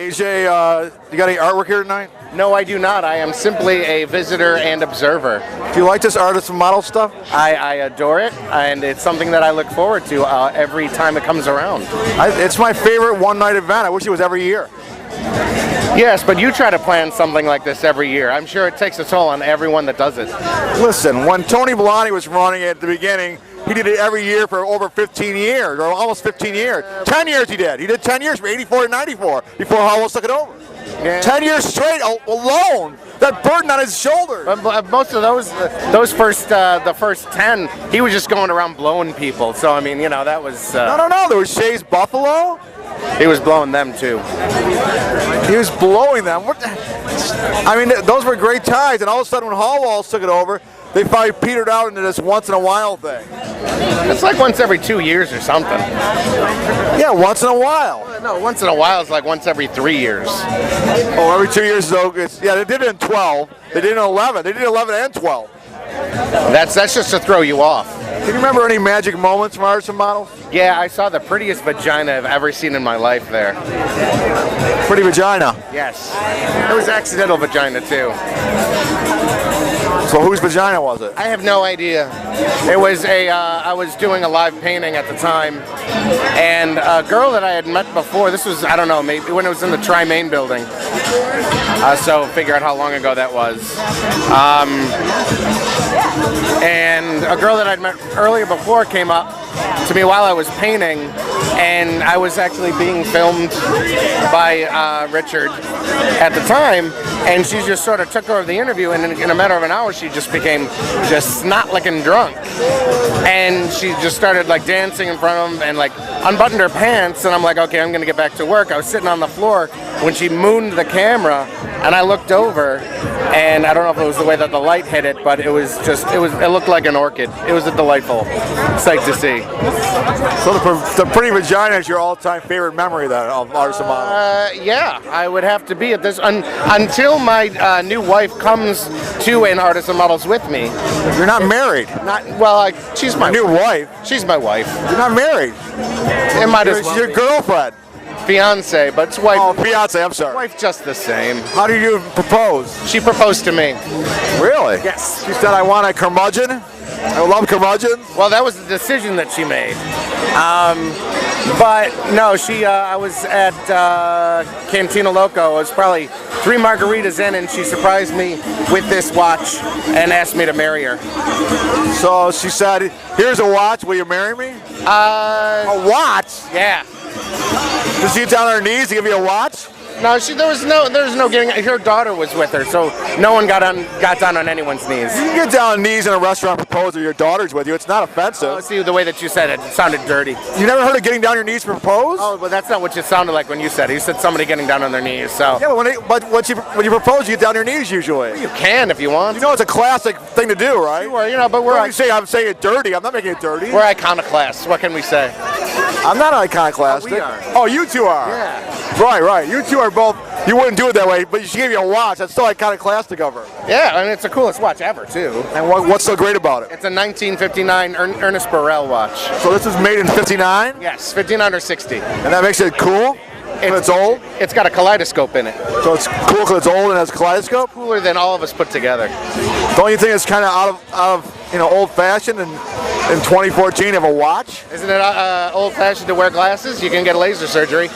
AJ, you got any artwork here tonight? No, I do not. I am simply a visitor and observer. Do you like this artist and model stuff? I adore it, and it's something that I look forward to every time it comes around. It's my favorite one-night event. I wish it was every year. Yes, but you try to plan something like this every year. I'm sure it takes a toll on everyone that does it. Listen, when Tony Bellani was running it at the beginning, he did it every year for over 15 years, or almost 15 years. 10 years he did. He did 10 years from 84 to 94 before Howell took it over. Yeah. 10 years straight alone. That burden on his shoulders. But most of those first, the first 10, he was just going around blowing people. So, I mean, you know, that was... No. There was Shays Buffalo. He was blowing them, too. He was blowing them. I mean, those were great times. And all of a sudden, when Hall took it over, they finally petered out into this once-in-a-while thing. It's like once every 2 years or something. Yeah, once in a while. No, once in a while is like once every 3 years. Oh, every 2 years, though. Yeah, they did it in 12. They did it in 11. They did 11 and 12. That's just to throw you off. Can you remember any magic moments from artists and models? Yeah, I saw the prettiest vagina I've ever seen in my life there. Pretty vagina? Yes. It was accidental vagina, too. So whose vagina was it? I have no idea. It was I was doing a live painting at the time, and a girl that I had met before, this was, I don't know, maybe when it was in the Tri-Main building. So figure out how long ago that was. And a girl that I'd met earlier before came up to me while I was painting, and I was actually being filmed by Richard at the time, and she just sort of took over the interview, and in a matter of an hour she just became just snot-licking drunk, and she just started like dancing in front of him and like unbuttoned her pants, and I'm like, okay, I'm gonna get back to work. I was sitting on the floor when she mooned the camera, and I looked over, and I don't know if it was the way that the light hit it, but it was just, it looked like an orchid. It was a delightful sight to see. So the pretty vagina is your all-time favorite memory then of artists and models? Yeah, I would have to be at this until my new wife comes to an Artists and Models with me. You're not married? Not well. She's my new wife. She's my wife. You're not married. It might as well. She's your girlfriend. Fiance, but it's wife. Oh, fiance. I'm sorry. Wife, just the same. How did you propose? She proposed to me. Really? Yes. She said, "I want a curmudgeon." I love curmudgeons. Well, that was the decision that she made. But no, I was at Cantina Loco. I was probably 3 margaritas in, and she surprised me with this watch and asked me to marry her. So she said, "Here's a watch. Will you marry me?" A watch? Yeah. Did she get down on her knees to give you a watch? No, there was no getting. Her daughter was with her, so no one got down on anyone's knees. You can get down on knees in a restaurant propose or your daughter's with you. It's not offensive. Oh, see, the way that you said it sounded dirty. You never heard of getting down on your knees to propose? Oh, but that's not what it sounded like when you said it. You said somebody getting down on their knees. So. Yeah, but when you propose, you get down on your knees usually. Well, you can if you want. You know it's a classic thing to do, right? Sure, but I'm saying it dirty. I'm not making it dirty. We're iconoclasts. What can we say? I'm not an iconoclast. Oh, we are. Oh, you two are. Yeah. Right. You two are both. You wouldn't do it that way, but she gave you a watch. That's still iconoclastic of her. Yeah, and it's the coolest watch ever, too. And what's so great about it? It's a 1959 Ernest Burrell watch. So this is made in 59? Yes, 59 or 60. And that makes it cool? It's old? It's got a kaleidoscope in it. So it's cool because it's old and has a kaleidoscope? Cooler than all of us put together. Don't you think it's kind of out of old-fashioned and in 2014 have a watch? Isn't it old-fashioned to wear glasses? You can get laser surgery.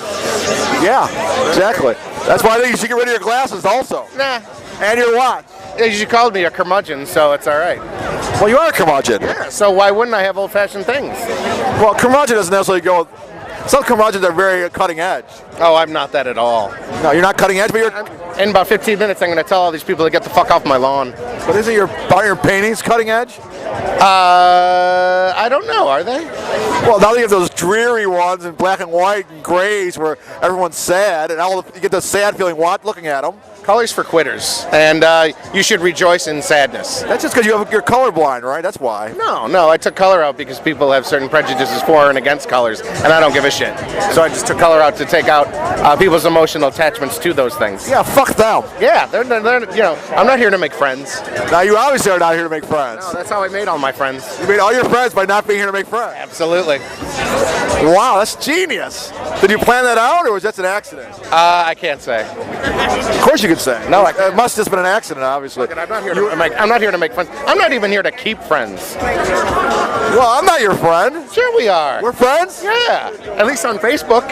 Yeah, exactly. That's why I think you should get rid of your glasses also. Nah. And your watch. You called me a curmudgeon, so it's all right. Well, you are a curmudgeon. Yeah, so why wouldn't I have old-fashioned things? Well, curmudgeon doesn't necessarily go... Some curmudgeons are very cutting edge. Oh, I'm not that at all. No, you're not cutting edge, but you're... In about 15 minutes, I'm going to tell all these people to get the fuck off my lawn. But isn't your paintings cutting edge? I don't know, are they? Well, now you have those dreary ones in black and white and grays where everyone's sad, and you get the sad feeling looking at them. Colors for quitters, and you should rejoice in sadness. That's just because you're colorblind, right? That's why. No, I took color out because people have certain prejudices for and against colors, and I don't give a shit. So I just took color out to take out people's emotional attachments to those things. Yeah, fuck them. Yeah, they're I'm not here to make friends. Now, you obviously are not here to make friends. No, that's how I made all my friends. You made all your friends by not being here to make friends. Absolutely. Wow, that's genius. Did you plan that out, or was that an accident? I can't say. Of course you could say. No, it must have just been an accident, obviously. I'm not here to make. I'm not here to make friends. I'm not even here to keep friends. Well, I'm not your friend. Sure, we are. We're friends? Yeah, at least on Facebook.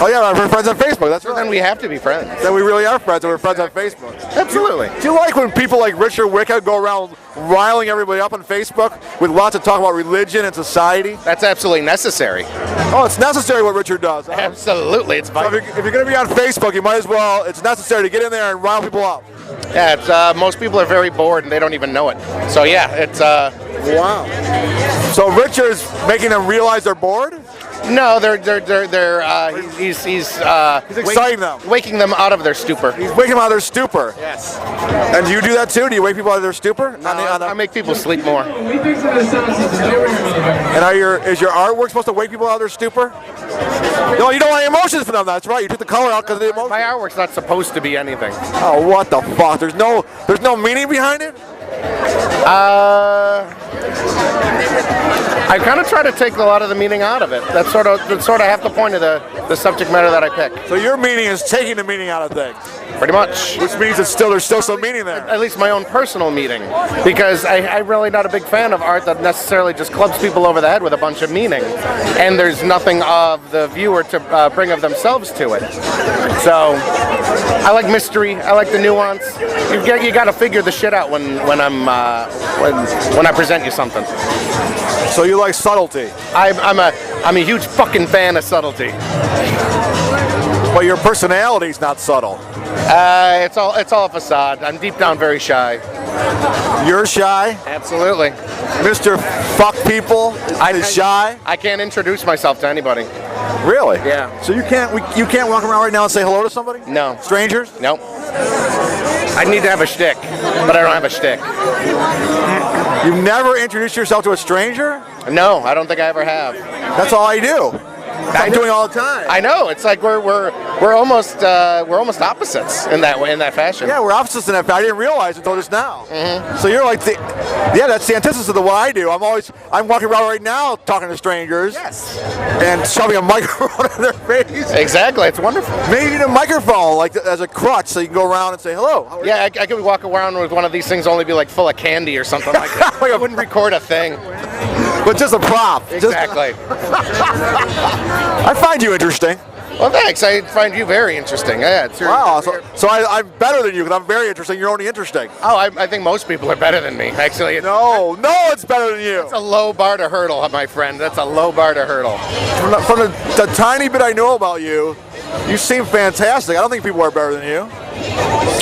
Oh yeah, we're friends on Facebook. That's right. Then we have to be friends. Then we really are friends, and we're friends on Facebook. Absolutely. Do you like when people like Richard Wicca go around riling everybody up on Facebook with lots of talk about religion and society? That's absolutely necessary. Oh, it's necessary what Richard does. Huh? Absolutely, it's So vital. if you're going to be on Facebook, you might as well, it's necessary to get in there and rile people up. Yeah, it's, most people are very bored and they don't even know it. So yeah, it's Wow. So Richard's making them realize they're bored? no, he's exciting them. waking them out of their stupor. He's waking them out of their stupor. Yes. And do you do that too? Do you wake people out of their stupor? I make people sleep more. And is your artwork supposed to wake people out of their stupor? No, you don't want any emotions for them. That's right. You took the color out because of the emotions. My artwork's not supposed to be anything. Oh, what the fuck? There's no meaning behind it? I kind of try to take a lot of the meaning out of it. That's sort of half the point of the subject matter that I pick. So your meaning is taking the meaning out of things, Pretty much. which means there's still some meaning there. At least my own personal meaning, because I'm really not a big fan of art that necessarily just clubs people over the head with a bunch of meaning, and there's nothing of the viewer to bring of themselves to it. So I like mystery. I like the nuance. You got to figure the shit out when I present you something. So you like subtlety, I'm a huge fucking fan of subtlety. but your personality's not subtle. It's all a facade. I'm deep down very shy. You're shy. Absolutely. Mr. Fuck People is shy. I can't introduce myself to anybody. Really? Yeah. So you can't walk around right now and say hello to somebody? No. Strangers? Nope. I need to have a shtick, but I don't have a shtick. You never introduced yourself to a stranger? No, I don't think I ever have. That's all I do. I'm doing all the time. I know. It's like we're almost opposites in that fashion. Yeah, we're opposites in that. I didn't realize until just now. So you're like, that's the antithesis of what I do. I'm walking around right now talking to strangers. Yes. And shoving a microphone in their face. Exactly. It's wonderful. Maybe you need a microphone like as a crutch so you can go around and say hello. How are you? Yeah, I could walk around with one of these things only be like full of candy or something like that. I wouldn't record a thing. But just a prop. Exactly. I find you interesting. Well, thanks. I find you very interesting. Yeah. Wow. So I'm better than you because I'm very interesting. You're only interesting. Oh, I think most people are better than me. Actually, No, it's better than you. It's a low bar to hurdle, my friend. That's a low bar to hurdle. From the tiny bit I know about you, you seem fantastic. I don't think people are better than you.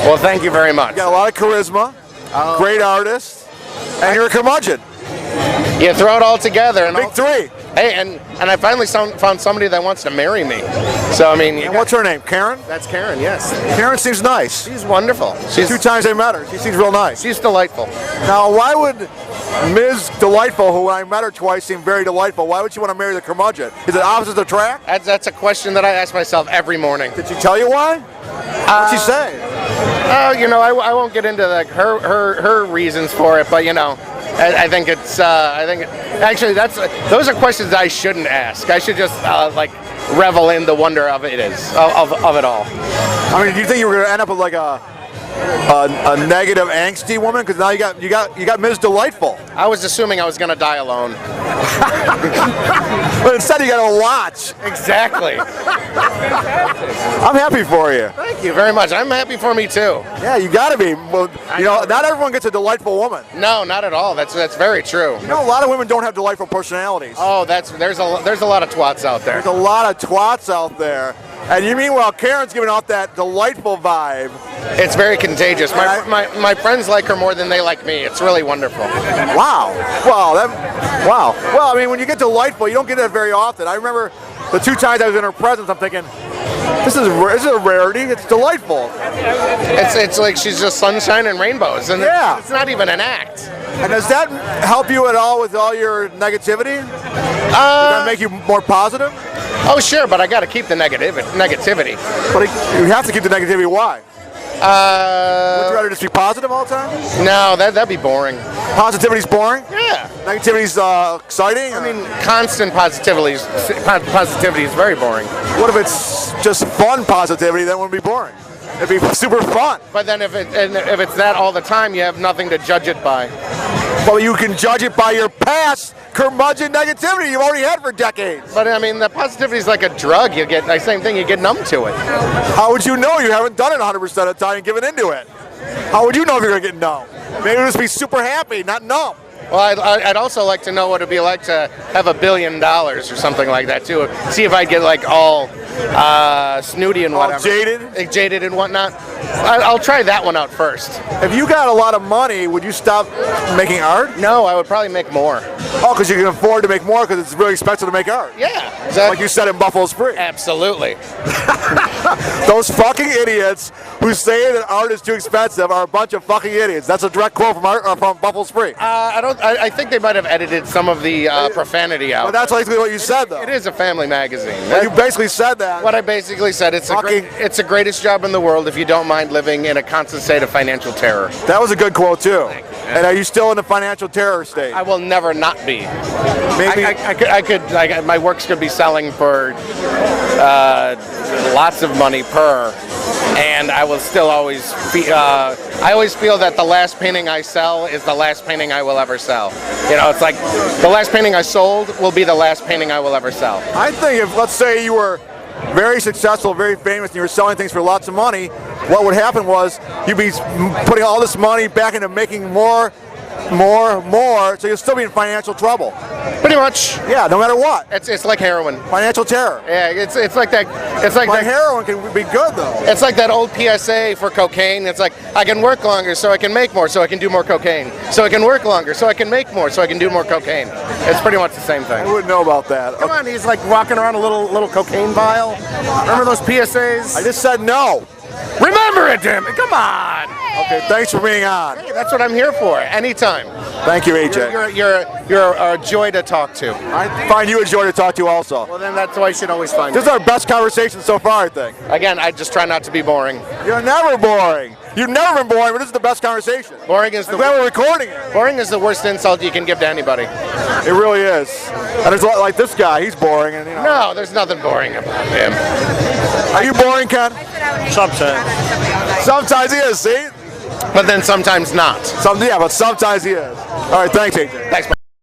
Well, thank you very much. You got a lot of charisma, great artist, and you're a curmudgeon. You throw it all together, and Big three. Hey, and I finally found somebody that wants to marry me. So I mean, And what's her name? Karen? that's Karen. Yes, Karen seems nice. she's wonderful. Two times I met her. She seems real nice. She's delightful. Now, why would Ms. Delightful, who I met her twice, seemed very delightful, why would she want to marry the curmudgeon? Is it opposites attract? That's a question that I ask myself every morning. Did she tell you why? What'd she say? Oh, I won't get into like her reasons for it, but I think it's actually those are questions that I shouldn't ask. I should just like revel in the wonder of it of it all. I mean, do you think you were going to end up with like a negative, angsty woman? Because now you got Ms. Delightful. I was assuming I was gonna die alone. But instead you got a watch. Exactly. I'm happy for you. Thank you very much. I'm happy for me too. Yeah, you got to be. Well, not everyone gets a delightful woman. No, not at all. That's very true. A lot of women don't have delightful personalities. Oh, there's a lot of twats out there. There's a lot of twats out there. And you mean while Karen's giving off that delightful vibe? It's very contagious. My friends like her more than they like me. It's really wonderful. Wow. Wow. Well, I mean, when you get delightful, you don't get that very often. I remember the two times I was in her presence, I'm thinking, this is a rarity. It's delightful. It's like she's just sunshine and rainbows, and it's not even an act. And does that help you at all with all your negativity? Does that make you more positive? Oh, sure, but I got to keep the negativity. But you have to keep the negativity. Why? Would you rather just be positive all the time? No, that'd be boring. Positivity's boring? Yeah. Negativity's exciting? I mean, constant positivity is very boring. What if it's just fun positivity? That wouldn't be boring. It'd be super fun. But then if it's that all the time, you have nothing to judge it by. Well, you can judge it by your past curmudgeon negativity you've already had for decades. But I mean, the positivity is like a drug. You get the same thing. You get numb to it. How would you know you haven't done it 100% of the time and given into it? How would you know if you're going to get numb? Maybe just be super happy, not numb. Well, I'd also like to know what it'd be like to have $1 billion or something like that too. See if I'd get like all snooty and whatever. Jaded and whatnot. I'll try that one out first. If you got a lot of money, would you stop making art? No, I would probably make more. Oh, because you can afford to make more because it's really expensive to make art. Yeah, exactly. Like you said in Buffalo Spring. Absolutely. Those fucking idiots who say that art is too expensive are a bunch of fucking idiots. That's a direct quote from Buffalo Spring. I think they might have edited some of the profanity out. But that's basically what you said, though. It is a family magazine. Well, you basically said that. What I basically said, it's the greatest job in the world if you don't mind living in a constant state of financial terror. That was a good quote, too. And are you still in the financial terror state? I will never not be. Maybe my works could be selling for lots of money per, and I will still always I always feel that the last painting I sell is the last painting I will ever sell. You know, it's like the last painting I sold will be the last painting I will ever sell. I think if, let's say, you were very successful, very famous, and you were selling things for lots of money, what would happen was you'd be putting all this money back into making more, so you'll still be in financial trouble. Pretty much. Yeah, no matter what. It's like heroin. Financial terror. Yeah, it's like that. It's like My that. heroin can be good, though. It's like that old PSA for cocaine. It's like, I can work longer so I can make more, so I can do more cocaine. So I can work longer so I can make more, so I can do more cocaine. It's pretty much the same thing. I wouldn't know about that. Come on, he's like walking around a little cocaine vial. Remember those PSAs? I just said no. Remember it, damn it. Come on. Okay, thanks for being on. Hey, that's what I'm here for. Anytime. Thank you, AJ. You're a joy to talk to. I find you a joy to talk to also. Well, then that's why you should always find This is our best conversation so far, I think. Again, I just try not to be boring. You're never boring. You've never been boring, but this is the best conversation. Boring is I'm glad we're recording it. Boring is the worst insult you can give to anybody. It really is. And there's a lot like this guy. He's boring, and you know. No, there's nothing boring about him. Are you boring, Ken? Sometimes. Sometimes he is. See? But then sometimes not. Yeah, but sometimes he is. All right, thanks, AJ. Thanks.